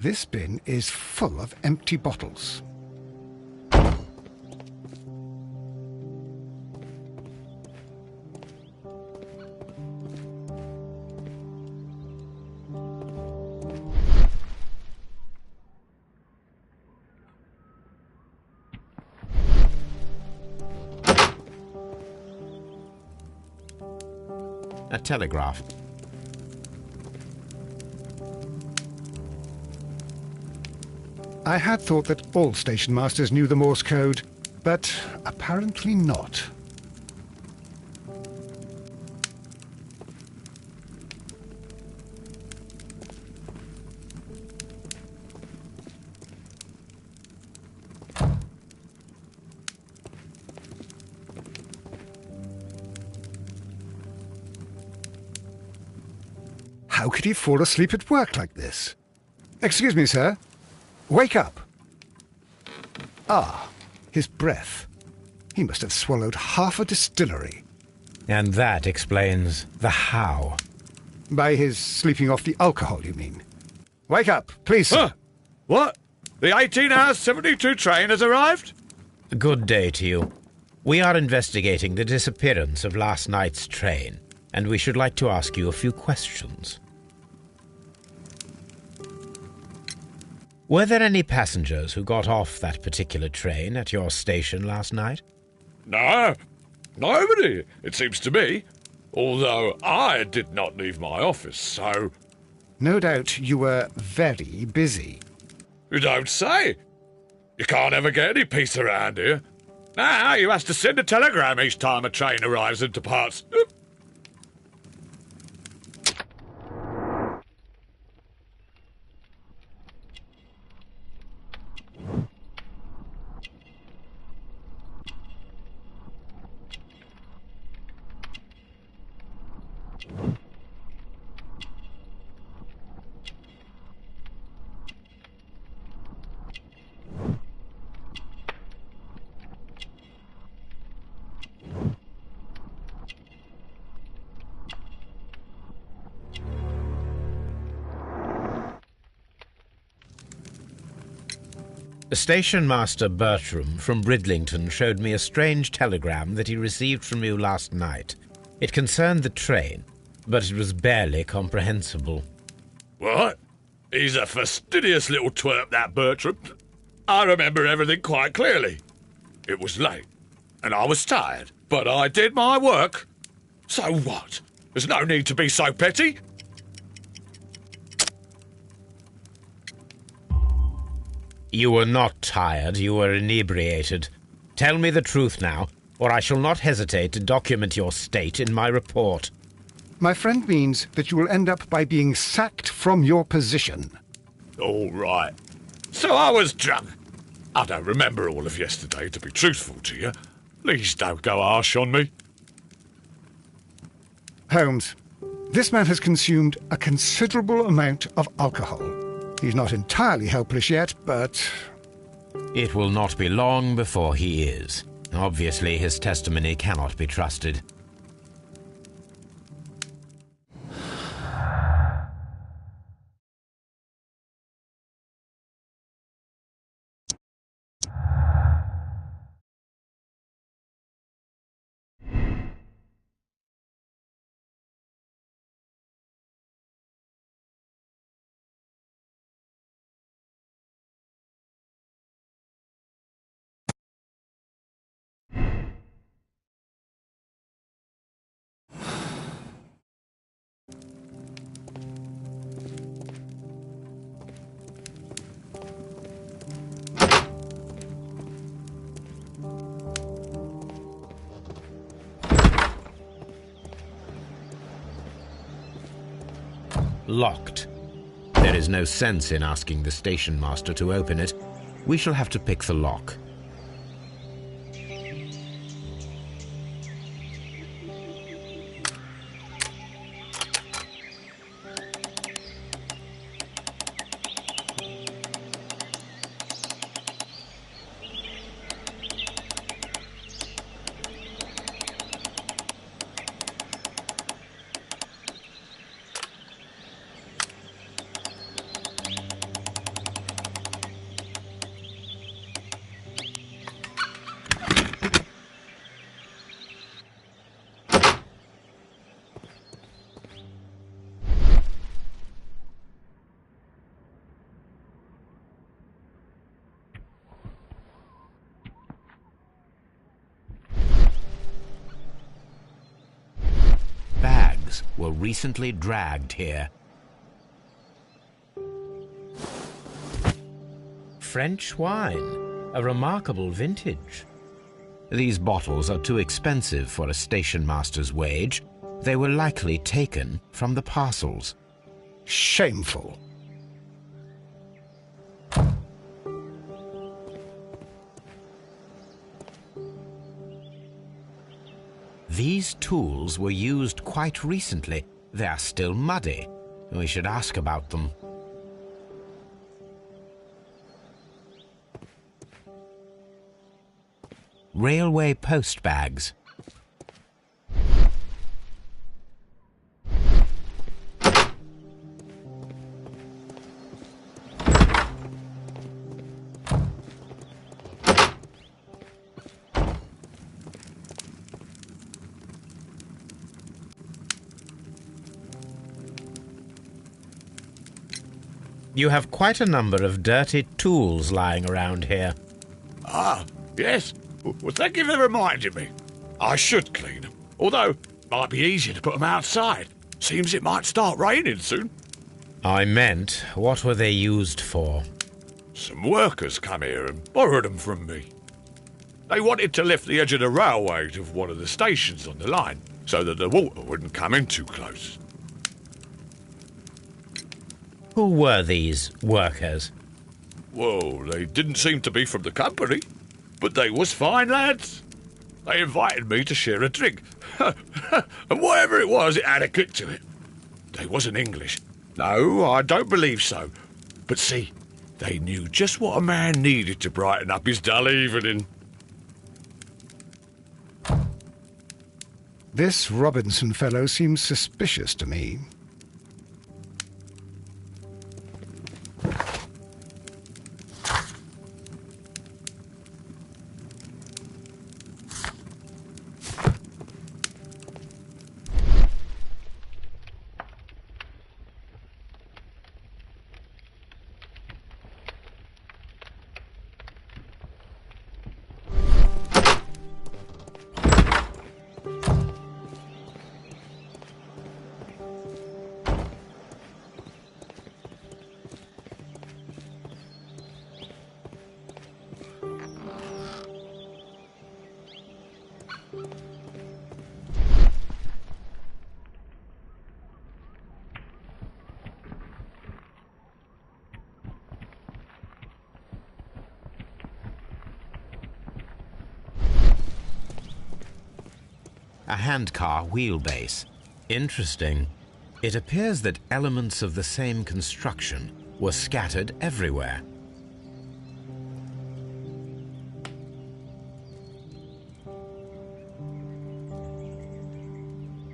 This bin is full of empty bottles. A telegraph. I had thought that all station masters knew the Morse code, but apparently not. How could he fall asleep at work like this? Excuse me, sir. Wake up! Ah, his breath. He must have swallowed half a distillery. And that explains the how. By his sleeping off the alcohol, you mean? Wake up, please, sir. Huh? What? The 18 hours 72 train has arrived? Good day to you. We are investigating the disappearance of last night's train, and we should like to ask you a few questions. Were there any passengers who got off that particular train at your station last night? No, nobody, it seems to me. Although I did not leave my office, so... No doubt you were very busy. You don't say. You can't ever get any peace around here. Now you have to send a telegram each time a train arrives and departs. Station Master Bertram from Bridlington showed me a strange telegram that he received from you last night. It concerned the train, but it was barely comprehensible. What? He's a fastidious little twerp, that Bertram. I remember everything quite clearly. It was late, and I was tired, but I did my work. So what? There's no need to be so petty. You were not tired, you were inebriated. Tell me the truth now, or I shall not hesitate to document your state in my report. My friend means that you will end up by being sacked from your position. All right. So I was drunk. I don't remember all of yesterday, to be truthful to you. Please don't go harsh on me. Holmes, this man has consumed a considerable amount of alcohol. He's not entirely helpless yet, but... It will not be long before he is. Obviously, his testimony cannot be trusted. Locked. There is no sense in asking the station master to open it. We shall have to pick the lock. recently dragged here. French wine, a remarkable vintage. These bottles are too expensive for a station master's wage. They were likely taken from the parcels. Shameful. These tools were used quite recently. They are still muddy. We should ask about them. Railway post bags. You have quite a number of dirty tools lying around here. Ah, yes. Well, thank you for reminding me. I should clean them. Although, it might be easier to put them outside. Seems it might start raining soon. I meant, what were they used for? Some workers come here and borrowed them from me. They wanted to lift the edge of the railway to one of the stations on the line, so that the water wouldn't come in too close. Who were these workers? Well, they didn't seem to be from the company, but they was fine lads. They invited me to share a drink, and whatever it was, it had a kick to it. They wasn't English. No, I don't believe so. But see, they knew just what a man needed to brighten up his dull evening. This Robinson fellow seems suspicious to me. A handcar wheelbase. Interesting. It appears that elements of the same construction were scattered everywhere.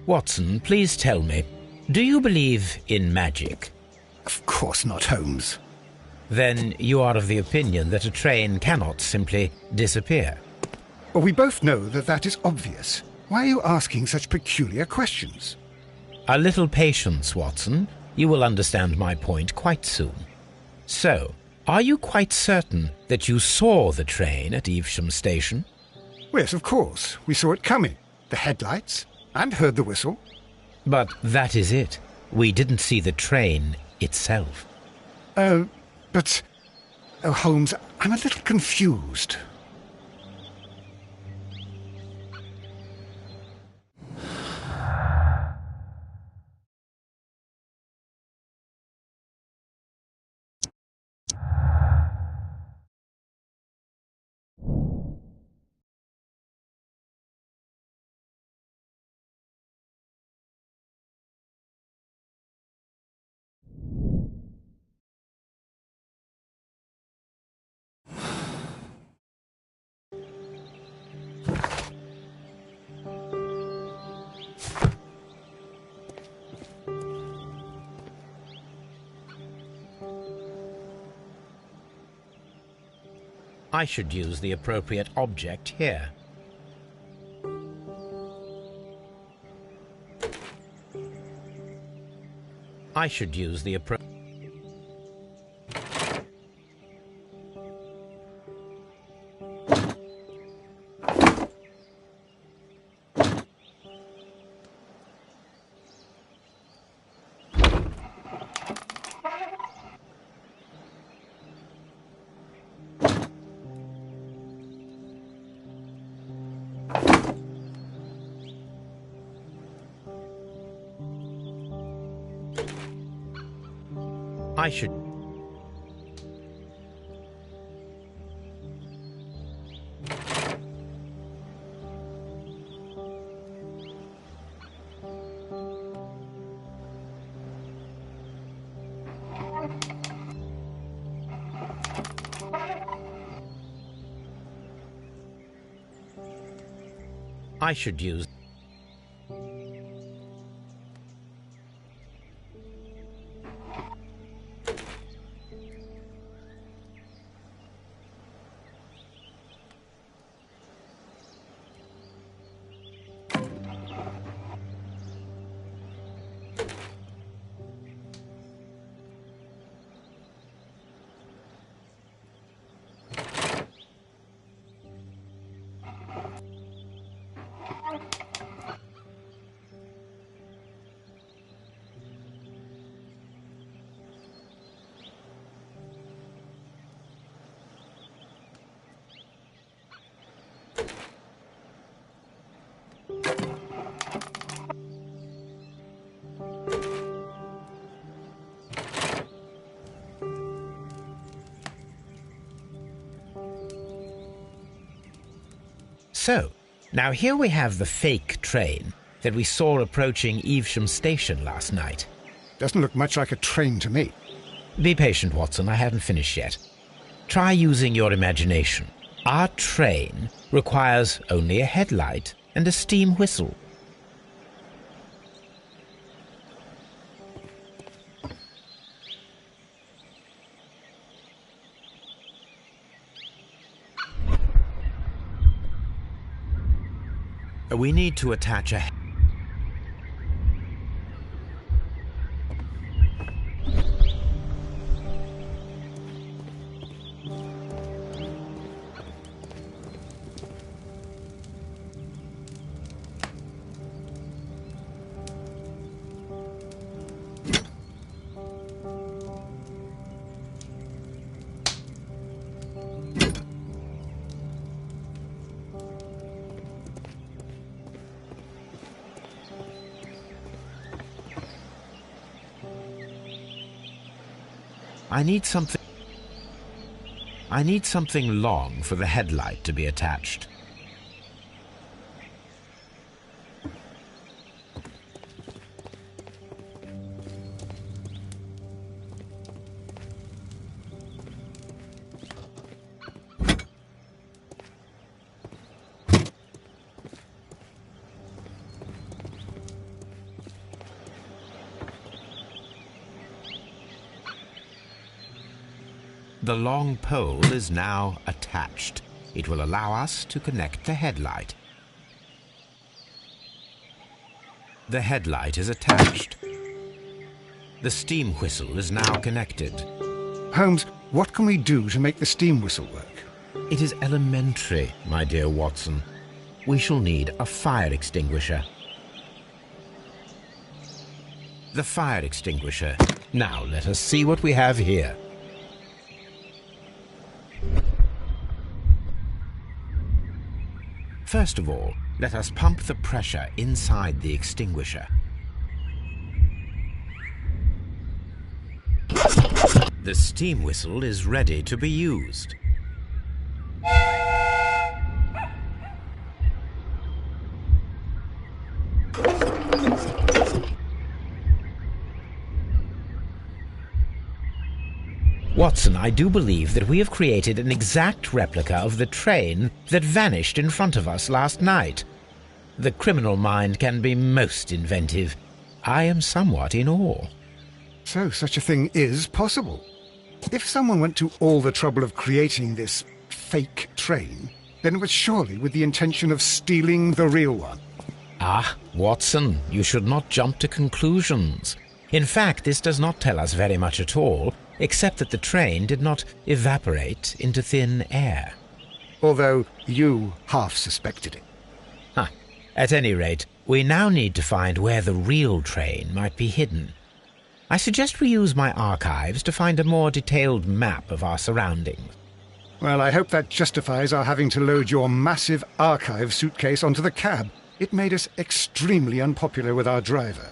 Watson, please tell me, do you believe in magic? Of course not, Holmes. Then you are of the opinion that a train cannot simply disappear. Well, we both know that that is obvious. Why are you asking such peculiar questions? A little patience, Watson. You will understand my point quite soon. So, are you quite certain that you saw the train at Evesham Station? Yes, of course. We saw it coming. The headlights, and heard the whistle. But that is it. We didn't see the train itself. But... Oh, Holmes, I'm a little confused. I should use the appropriate object here. I should use the appropriate... I should... I should use... So, now here we have the fake train that we saw approaching Evesham Station last night. Doesn't look much like a train to me. Be patient, Watson, I haven't finished yet. Try using your imagination. Our train requires only a headlight and a steam whistle. We need to attach a... I need something long for the headlight to be attached. The long pole is now attached. It will allow us to connect the headlight. The headlight is attached. The steam whistle is now connected. Holmes, what can we do to make the steam whistle work? It is elementary, my dear Watson. We shall need a fire extinguisher. The fire extinguisher. Now let us see what we have here. First of all, let us pump the pressure inside the extinguisher. The steam whistle is ready to be used. Watson, I do believe that we have created an exact replica of the train that vanished in front of us last night. The criminal mind can be most inventive. I am somewhat in awe. So such a thing is possible. If someone went to all the trouble of creating this fake train, then it was surely with the intention of stealing the real one. Ah, Watson, you should not jump to conclusions. In fact, this does not tell us very much at all, except that the train did not evaporate into thin air. Although you half suspected it. At any rate, we now need to find where the real train might be hidden. I suggest we use my archives to find a more detailed map of our surroundings. Well, I hope that justifies our having to load your massive archive suitcase onto the cab. It made us extremely unpopular with our driver.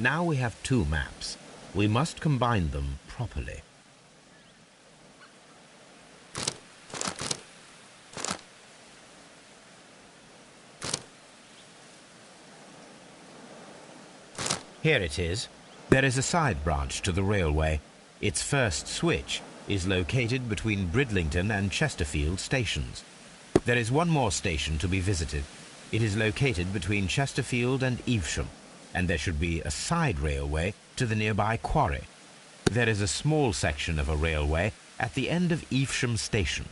Now we have two maps. We must combine them properly. Here it is. There is a side branch to the railway. Its first switch is located between Bridlington and Chesterfield stations. There is one more station to be visited. It is located between Chesterfield and Evesham, and there should be a side railway to the nearby quarry. There is a small section of a railway at the end of Evesham station.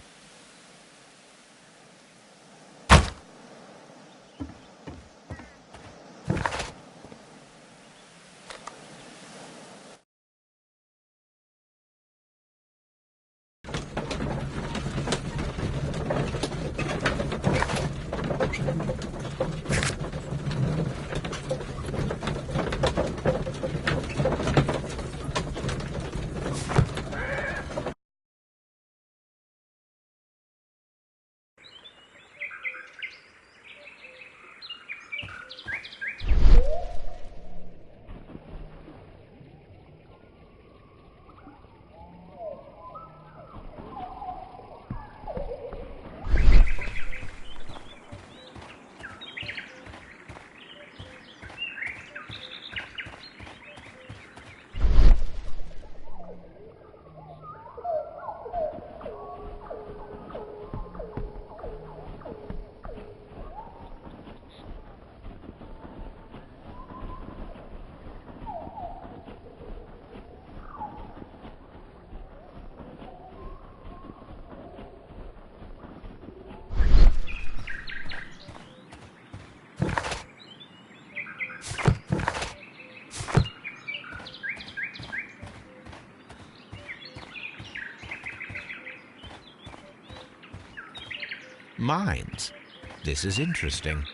Mines. This is interesting.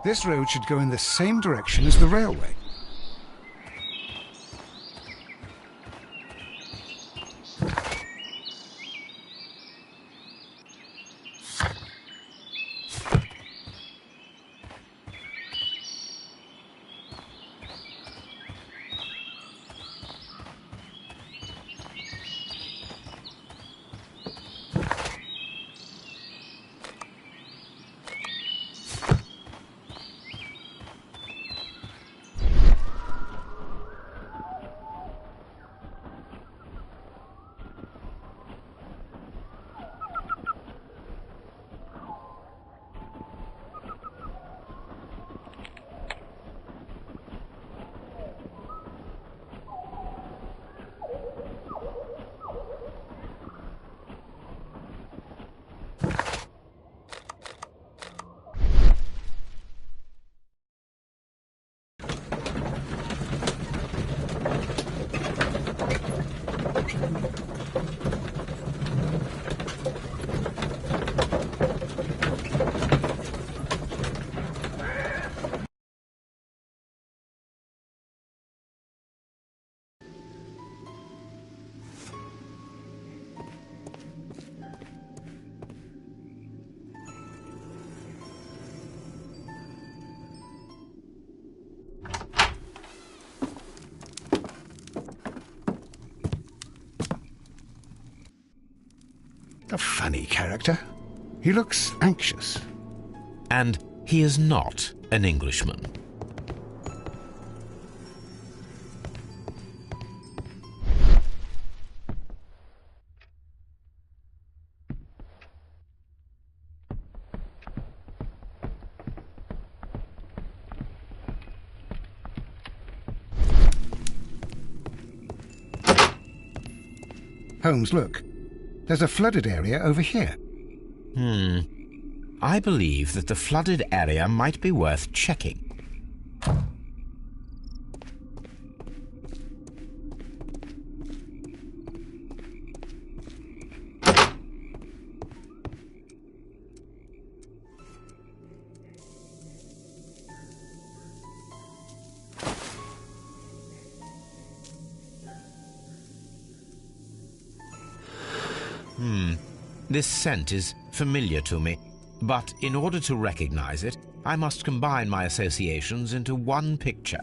This road should go in the same direction as the railway. A funny character. He looks anxious. And he is not an Englishman. Holmes, look. There's a flooded area over here. I believe that the flooded area might be worth checking. This scent is familiar to me, but in order to recognize it, I must combine my associations into one picture.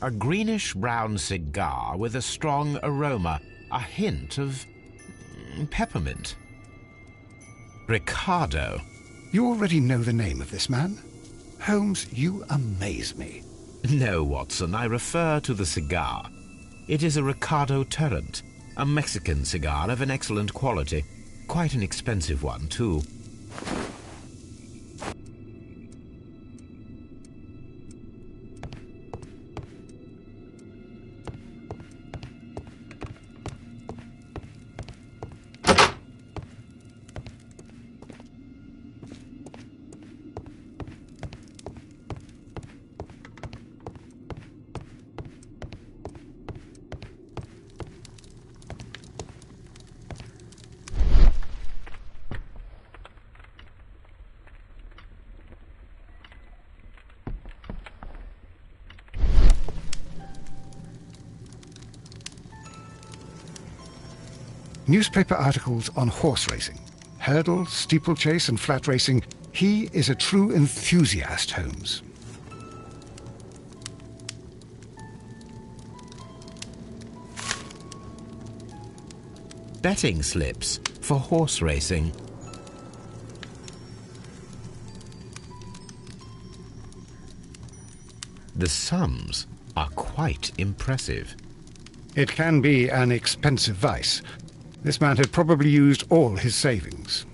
A greenish-brown cigar with a strong aroma, a hint of peppermint. Ricardo. You already know the name of this man? Holmes, you amaze me. No, Watson, I refer to the cigar. It is a Ricardo Turrent, a Mexican cigar of an excellent quality. Quite an expensive one, too. Newspaper articles on horse racing. Hurdle, steeplechase and flat racing. He is a true enthusiast, Holmes. Betting slips for horse racing. The sums are quite impressive. It can be an expensive vice. This man had probably used all his savings.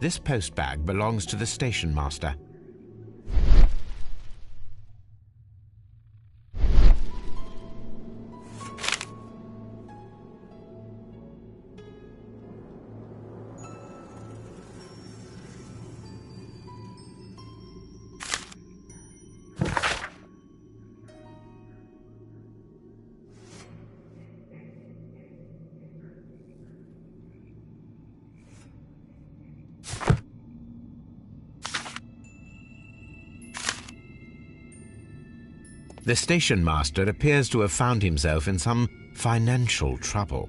This postbag belongs to the station master. The station master appears to have found himself in some financial trouble.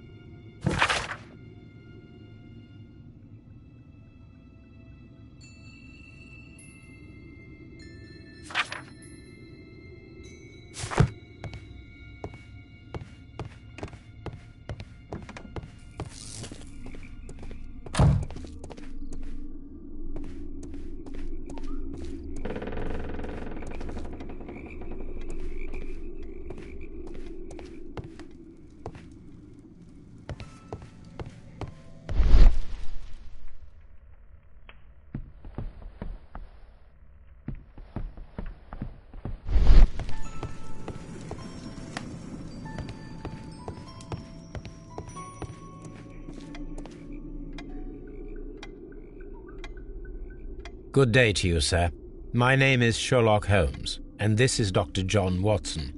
Good day to you, sir. My name is Sherlock Holmes, and this is Dr. John Watson.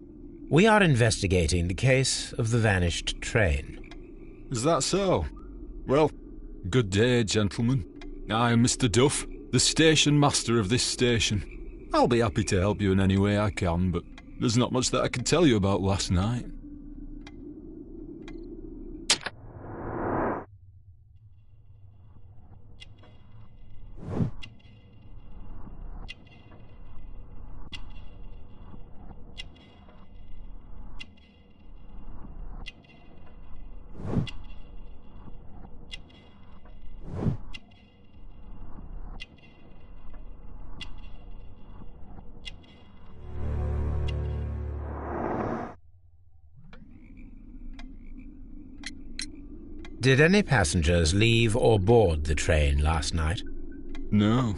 We are investigating the case of the vanished train. Is that so? Well, good day, gentlemen. I am Mr. Duff, the station master of this station. I'll be happy to help you in any way I can, but there's not much that I can tell you about last night. Did any passengers leave or board the train last night? No.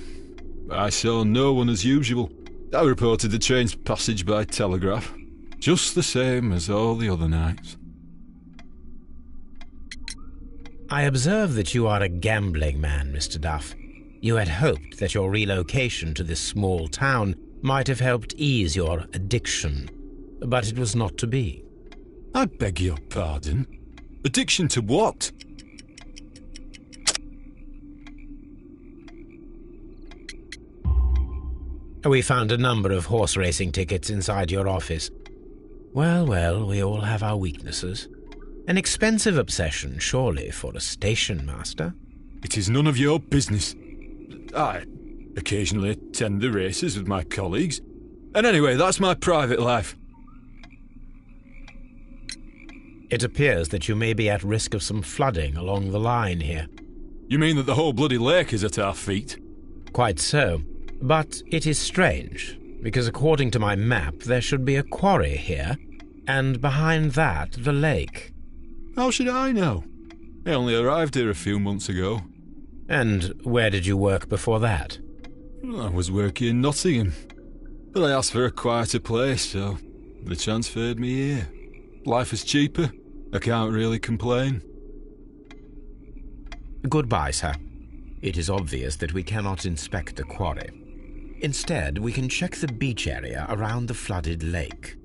I saw no one as usual. I reported the train's passage by telegraph, just the same as all the other nights. I observe that you are a gambling man, Mr. Duff. You had hoped that your relocation to this small town might have helped ease your addiction, but it was not to be. I beg your pardon? Addiction to what? We found a number of horse racing tickets inside your office. Well, well, we all have our weaknesses. An expensive obsession, surely, for a station master. It is none of your business. I occasionally attend the races with my colleagues. And anyway, that's my private life. It appears that you may be at risk of some flooding along the line here. You mean that the whole bloody lake is at our feet? Quite so. But it is strange, because according to my map, there should be a quarry here, and behind that, the lake. How should I know? I only arrived here a few months ago. And where did you work before that? I was working in Nottingham, but I asked for a quieter place, so they transferred me here. Life is cheaper. I can't really complain. Goodbye, sir. It is obvious that we cannot inspect the quarry. Instead, we can check the beach area around the flooded lake.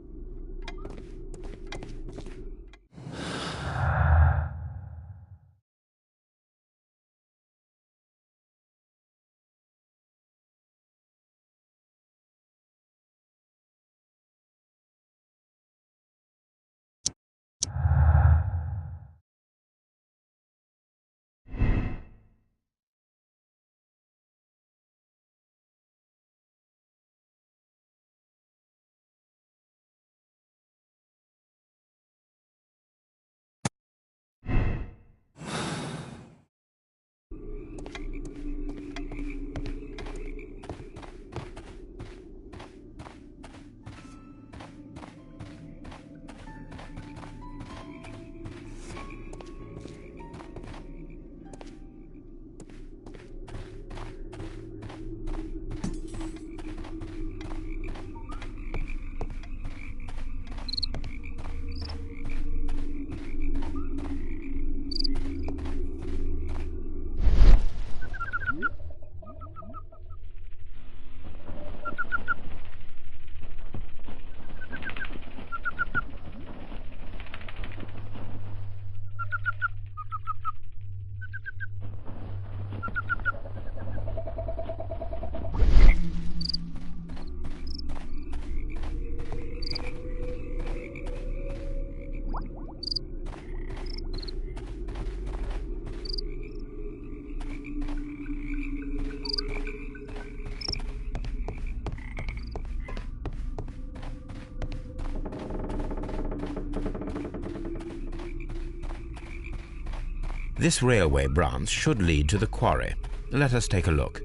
This railway branch should lead to the quarry. Let us take a look.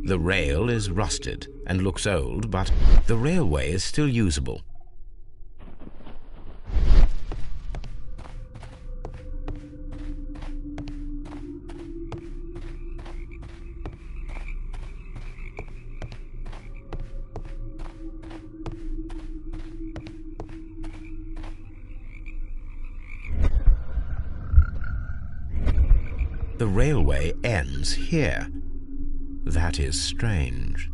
The rail is rusted and looks old, but the railway is still usable. The railway ends here. That is strange.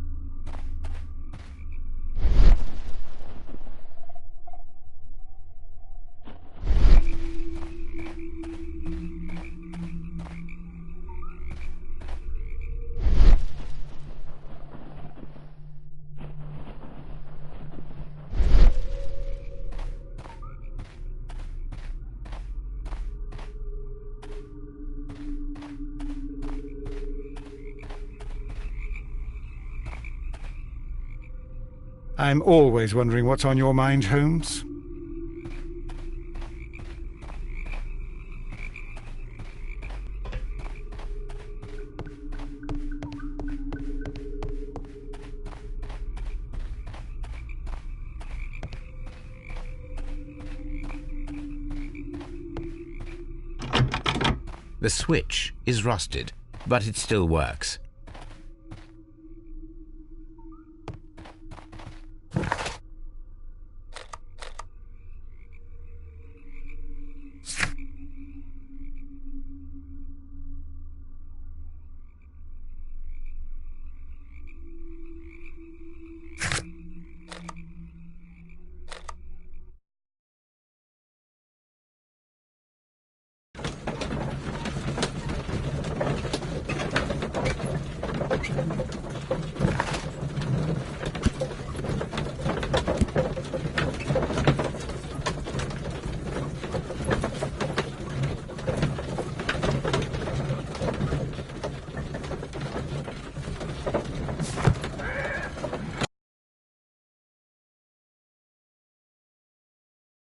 I'm always wondering what's on your mind, Holmes. The switch is rusted, but it still works.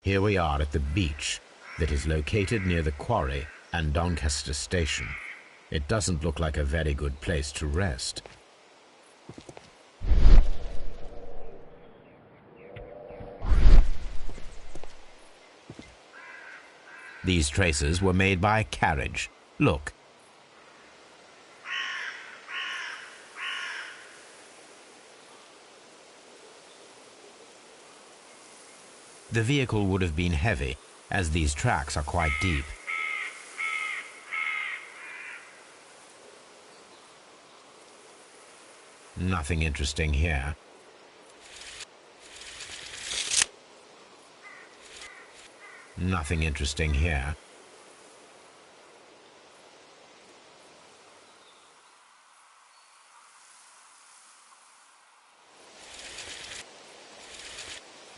Here we are at the beach that is located near the quarry and Doncaster station. It doesn't look like a very good place to rest. These traces were made by a carriage. Look. The vehicle would have been heavy, as these tracks are quite deep. Nothing interesting here. Nothing interesting here.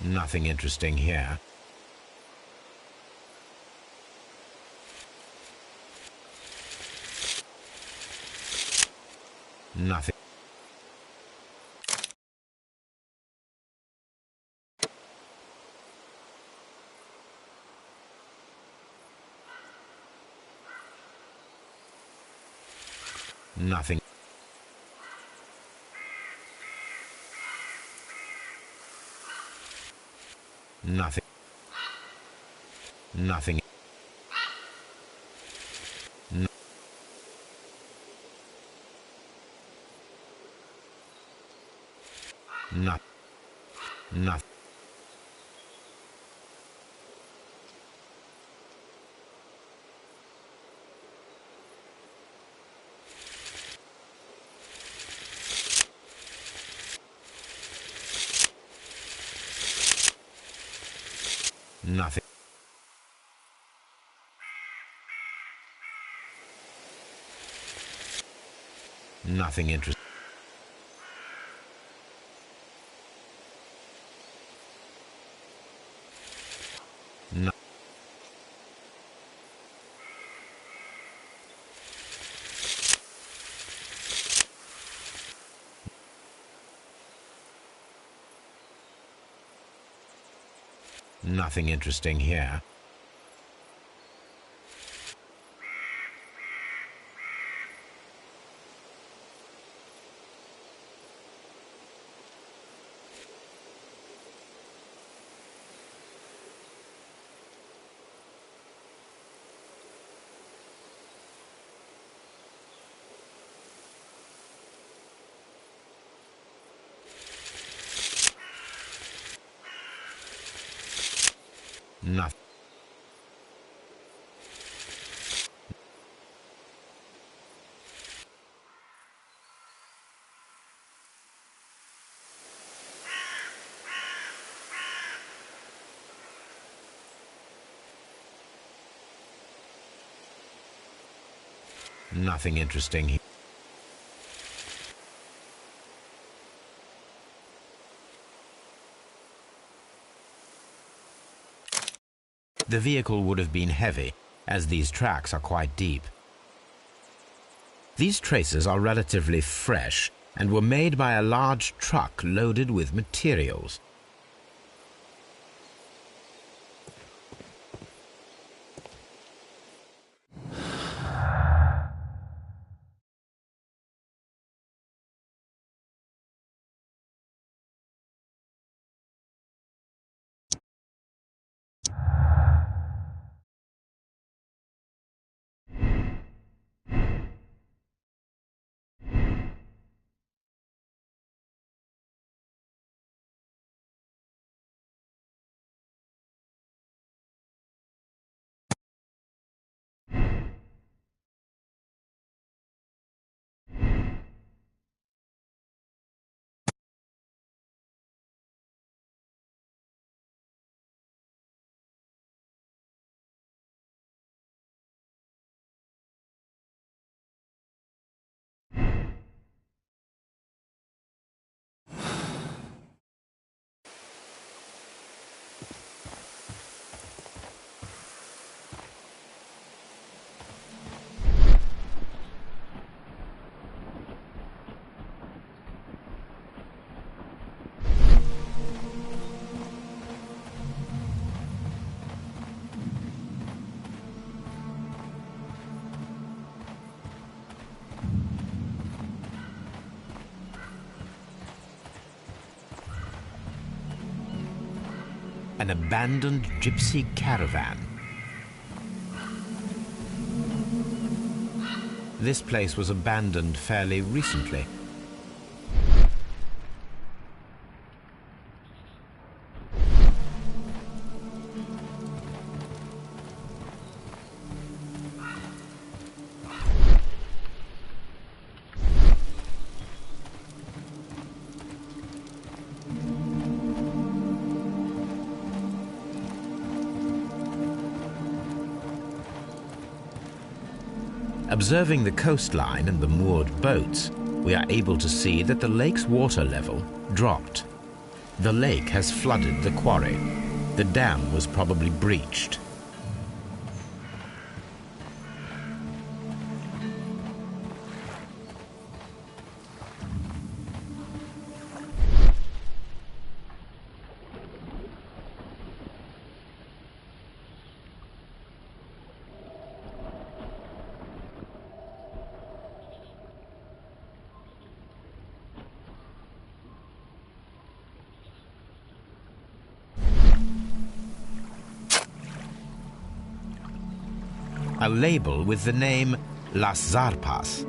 Nothing interesting here. Nothing. Nothing. Nothing. Nothing. No. Not. Nothing. Nothing. Nothing interesting. No. Nothing interesting here. Nothing. Nothing interesting here. The vehicle would have been heavy, as these tracks are quite deep. These traces are relatively fresh and were made by a large truck loaded with materials. An abandoned gypsy caravan. This place was abandoned fairly recently. Observing the coastline and the moored boats, we are able to see that the lake's water level dropped. The lake has flooded the quarry. The dam was probably breached. A label with the name Las Zarpas.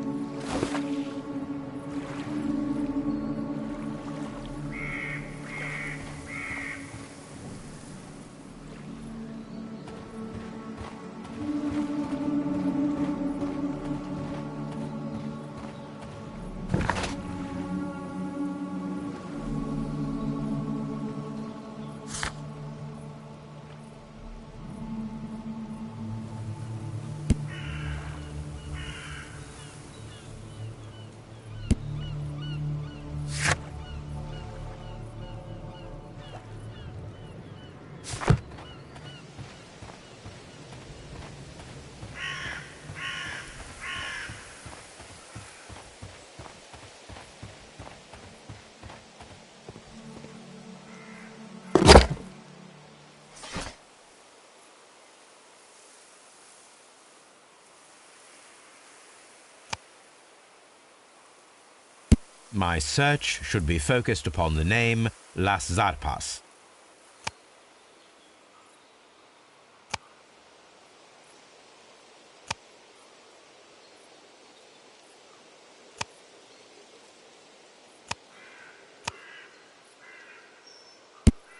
My search should be focused upon the name Las Zarpas.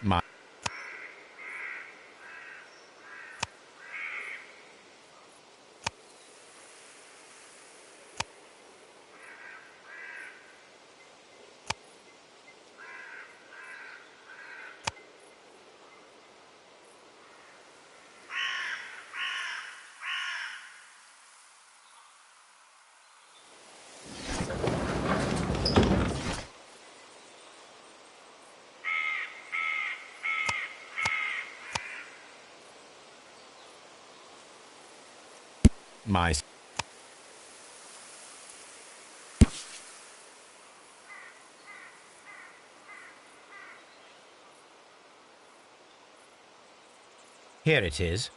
My my... Here it is.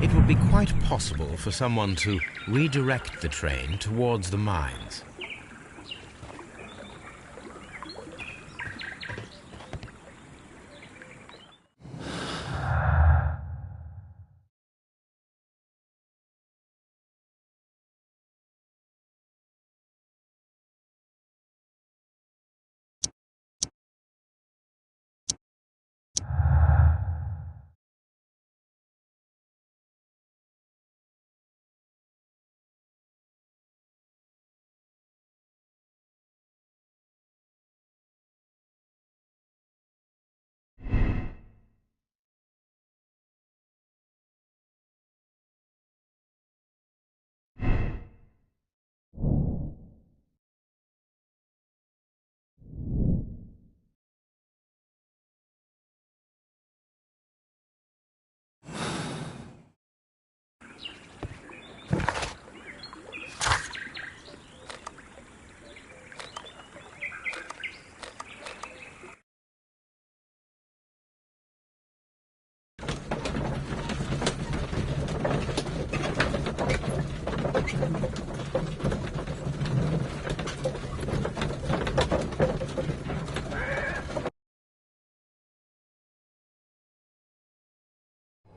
It would be quite possible for someone to redirect the train towards the mines.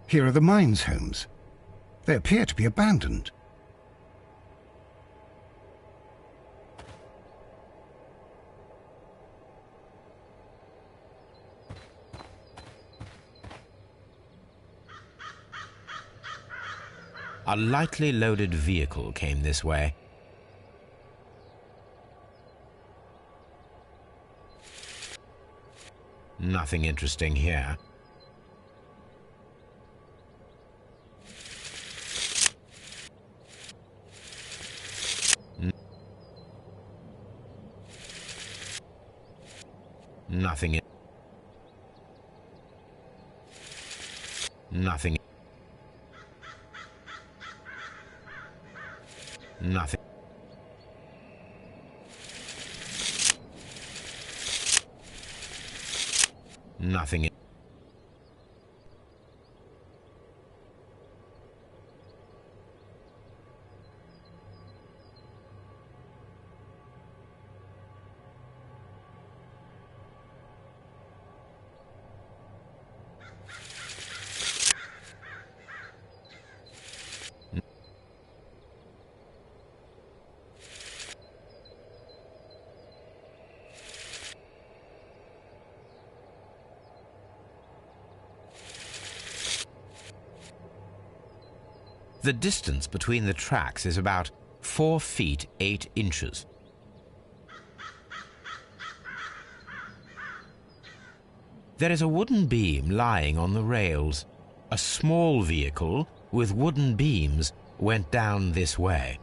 Here are the mines, Holmes. They appear to be abandoned. A lightly loaded vehicle came this way. Nothing interesting here. Nothing. Nothing. Nothing. Nothing. The distance between the tracks is about 4 feet 8 inches. There is a wooden beam lying on the rails. A small vehicle with wooden beams went down this way.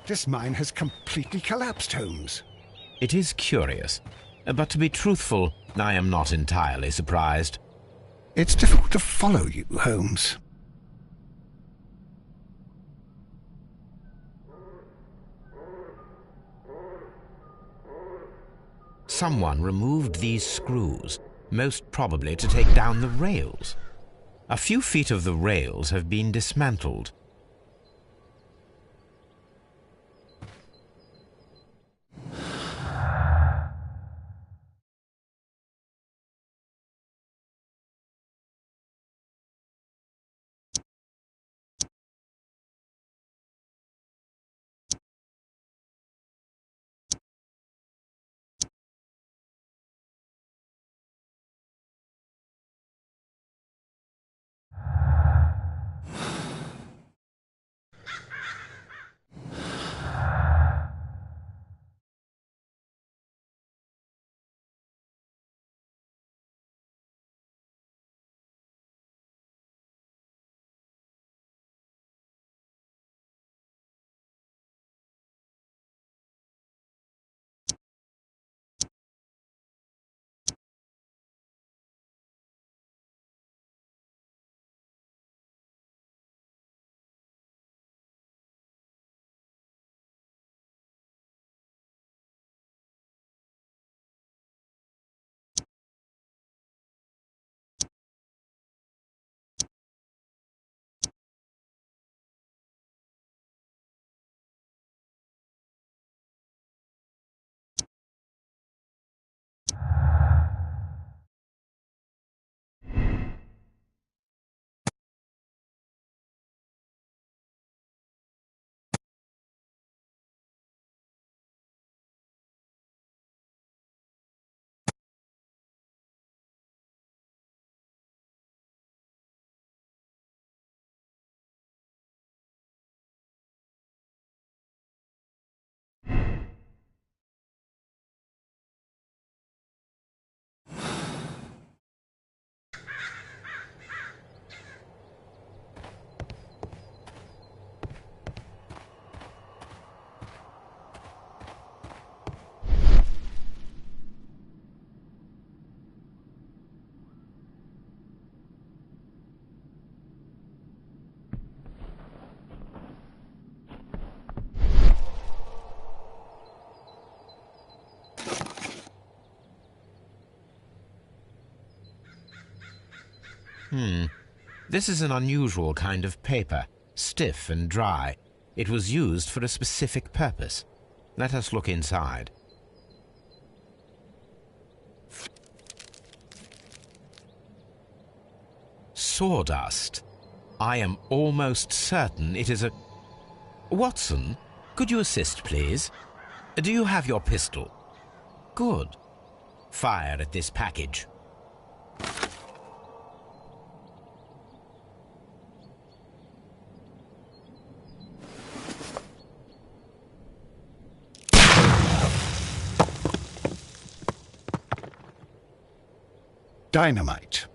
This mine has completely collapsed, Holmes. It is curious, but to be truthful, I am not entirely surprised. It's difficult to follow you, Holmes. Someone removed these screws, most probably to take down the rails. A few feet of the rails have been dismantled. This is an unusual kind of paper, stiff and dry. It was used for a specific purpose. Let us look inside. Sawdust. I am almost certain it is a... Watson, could you assist, please? Do you have your pistol? Good. Fire at this package. Dynamite.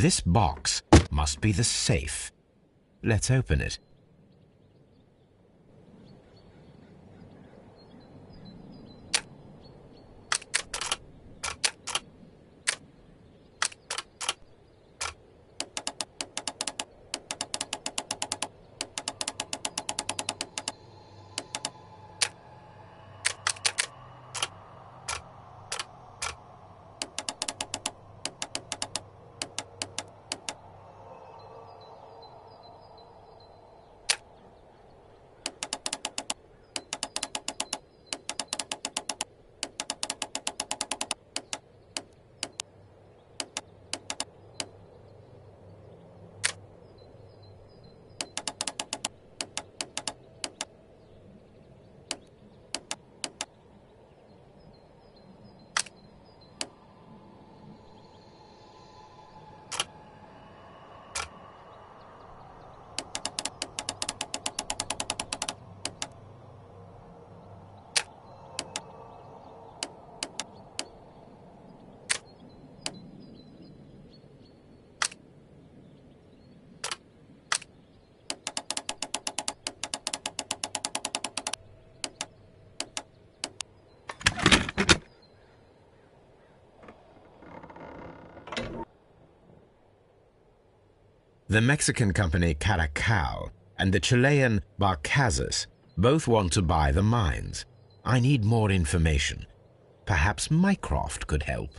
This box must be the safe. Let's open it. The Mexican company Caracal and the Chilean Barcazas both want to buy the mines. I need more information. Perhaps Mycroft could help.